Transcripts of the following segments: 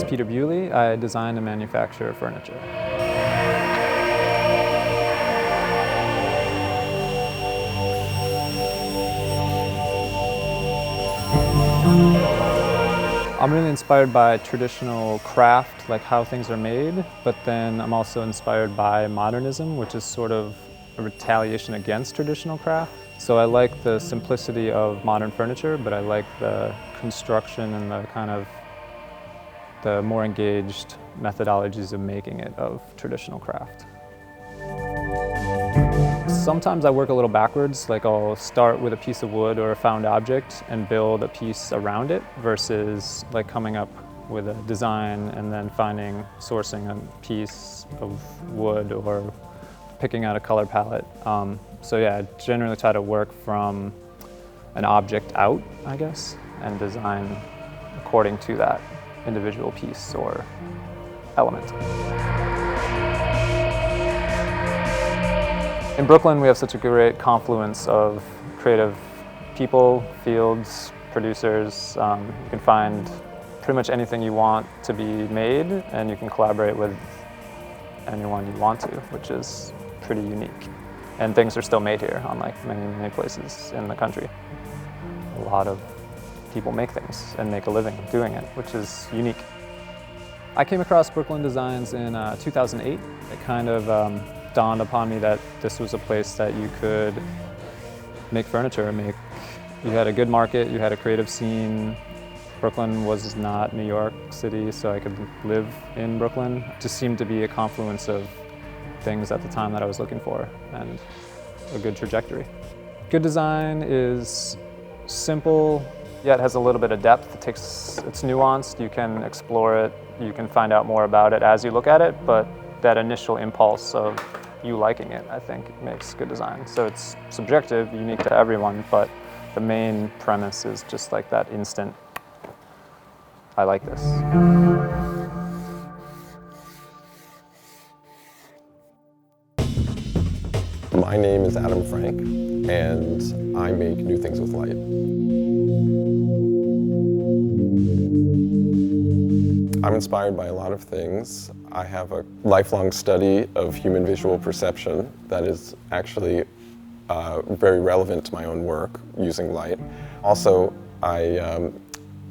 is Peter Bewley. I design and manufacture furniture. I'm really inspired by traditional craft, like how things are made, but then I'm also inspired by modernism, which is sort of a retaliation against traditional craft. So I like the simplicity of modern furniture, but I like the construction and the kind of the more engaged methodologies of making it of traditional craft. Sometimes I work a little backwards, like I'll start with a piece of wood or a found object and build a piece around it versus like coming up with a design and then sourcing a piece of wood or picking out a color palette. So yeah, I generally try to work from an object out, I guess, and design according to that individual piece or element. In Brooklyn, we have such a great confluence of creative people, fields, producers. You can find pretty much anything you want to be made, and you can collaborate with anyone you want to, which is pretty unique. And things are still made here, unlike many places in the country. A lot of people make things and make a living doing it, which is unique. I came across Brooklyn Designs in 2008. It kind of dawned upon me that this was a place that you could make furniture, you had a good market, you had a creative scene. Brooklyn was not New York City, so I could live in Brooklyn. It just seemed to be a confluence of things at the time that I was looking for and a good trajectory. Good design is simple, yet has a little bit of depth. It's nuanced, you can explore it, you can find out more about it as you look at it, but that initial impulse of you liking it, I think, makes good design. So it's subjective, unique to everyone, but the main premise is just like that instant, I like this. My name is Adam Frank, and I make new things with light. I'm inspired by a lot of things. I have a lifelong study of human visual perception that is actually very relevant to my own work using light. Also, I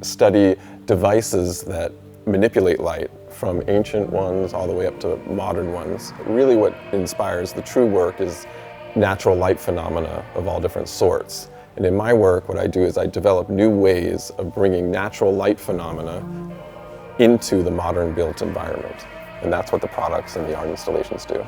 study devices that manipulate light, from ancient ones all the way up to modern ones. Really what inspires the true work is natural light phenomena of all different sorts. And in my work, what I do is I develop new ways of bringing natural light phenomena into the modern built environment. And that's what the products and the art installations do.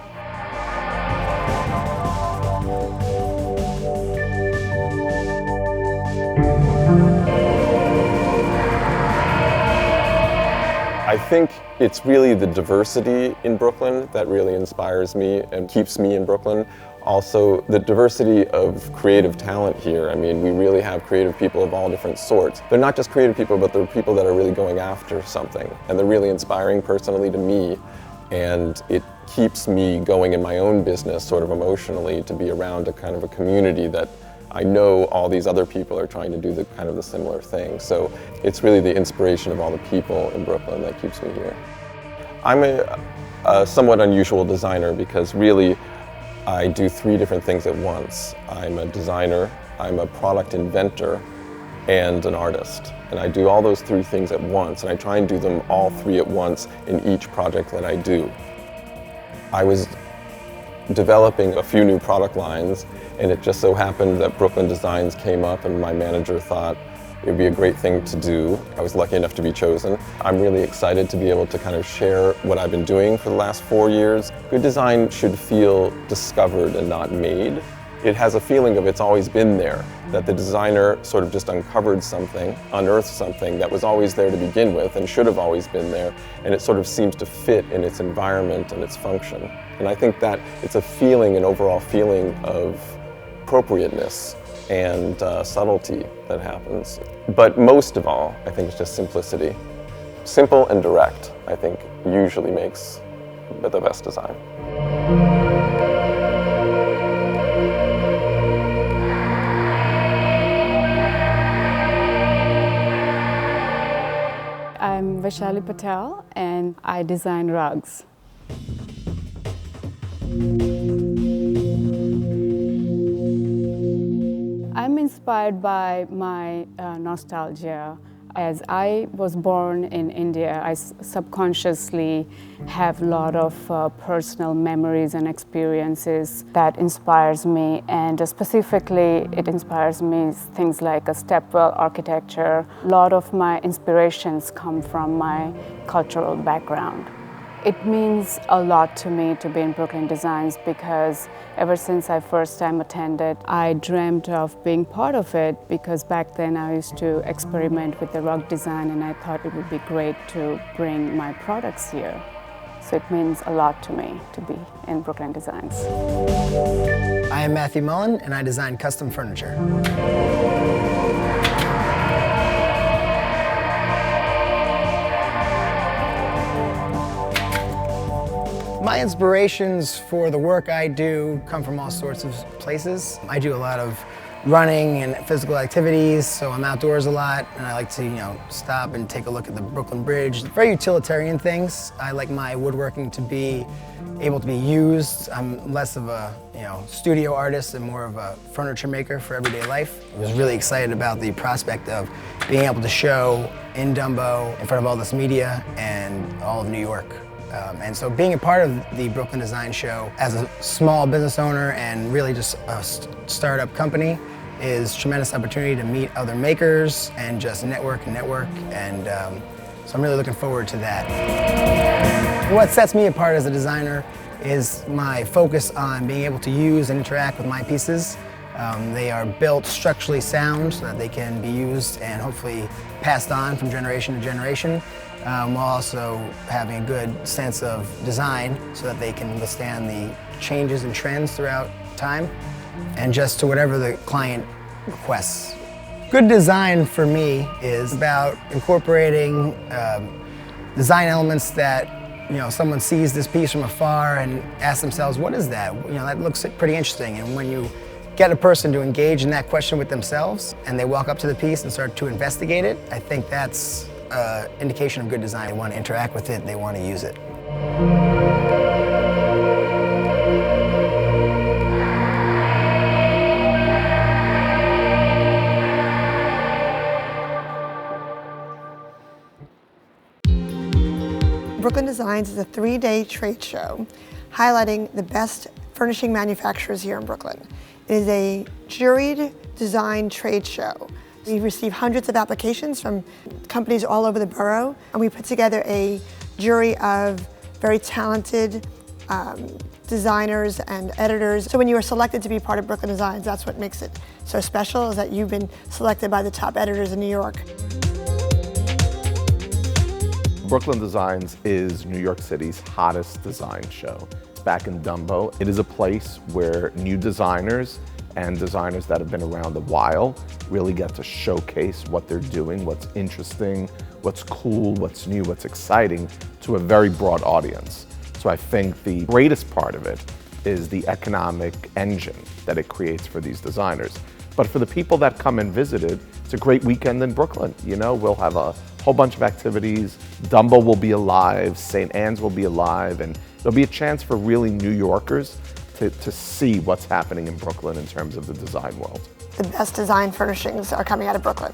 I think it's really the diversity in Brooklyn that really inspires me and keeps me in Brooklyn. Also, the diversity of creative talent here. I mean, we really have creative people of all different sorts. They're not just creative people, but they're people that are really going after something. And they're really inspiring personally to me. And it keeps me going in my own business sort of emotionally to be around a kind of a community that I know all these other people are trying to do the kind of the similar thing. So it's really the inspiration of all the people in Brooklyn that keeps me here. I'm a somewhat unusual designer because really I do 3 different things at once. I'm a designer, I'm a product inventor, and an artist. And I do all those 3 things at once, and I try and do them all 3 at once in each project that I do. I was developing a few new product lines, and it just so happened that Brooklyn Designs came up and my manager thought it would be a great thing to do. I was lucky enough to be chosen. I'm really excited to be able to kind of share what I've been doing for the last 4 years. Good design should feel discovered and not made. It has a feeling of it's always been there, that the designer sort of just uncovered something, unearthed something that was always there to begin with and should have always been there, and it sort of seems to fit in its environment and its function. And I think that it's a feeling, an overall feeling of appropriateness and subtlety that happens. But most of all, I think it's just simplicity. Simple and direct, I think, usually makes the best design. I'm Vaishali Patel, and I design rugs. I'm inspired by my nostalgia. As I was born in India, I subconsciously have a lot of personal memories and experiences that inspires me, and specifically it inspires me things like a stepwell architecture. A lot of my inspirations come from my cultural background. It means a lot to me to be in Brooklyn Designs because ever since I first time attended, I dreamt of being part of it because back then I used to experiment with the rug design and I thought it would be great to bring my products here. So it means a lot to me to be in Brooklyn Designs. I am Matthew Mullen and I design custom furniture. My inspirations for the work I do come from all sorts of places. I do a lot of running and physical activities, so I'm outdoors a lot, and I like to, stop and take a look at the Brooklyn Bridge. Very utilitarian things. I like my woodworking to be able to be used. I'm less of a, studio artist and more of a furniture maker for everyday life. I was really excited about the prospect of being able to show in Dumbo in front of all this media and all of New York. And so being a part of the Brooklyn Design Show as a small business owner and really just a startup company is a tremendous opportunity to meet other makers and just network, and so I'm really looking forward to that. What sets me apart as a designer is my focus on being able to use and interact with my pieces. They are built structurally sound so that they can be used and hopefully passed on from generation to generation, while also having a good sense of design so that they can withstand the changes and trends throughout time and just to whatever the client requests. Good design for me is about incorporating design elements that someone sees this piece from afar and asks themselves, what is that? That looks pretty interesting. And when you get a person to engage in that question with themselves and they walk up to the piece and start to investigate it, I think that's an indication of good design. They want to interact with it, they want to use it. Brooklyn Designs is a 3-day trade show highlighting the best furnishing manufacturers here in Brooklyn. It is a juried design trade show. We receive hundreds of applications from companies all over the borough, and we put together a jury of very talented designers and editors. So when you are selected to be part of Brooklyn Designs, that's what makes it so special, is that you've been selected by the top editors in New York. Brooklyn Designs is New York City's hottest design show. Back in Dumbo, it is a place where new designers and designers that have been around a while really get to showcase what they're doing, what's interesting, what's cool, what's new, what's exciting to a very broad audience. So I think the greatest part of it is the economic engine that it creates for these designers. But for the people that come and visit it, it's a great weekend in Brooklyn. We'll have a whole bunch of activities. Dumbo will be alive, St. Anne's will be alive, and there'll be a chance for really New Yorkers to see what's happening in Brooklyn in terms of the design world. The best design furnishings are coming out of Brooklyn.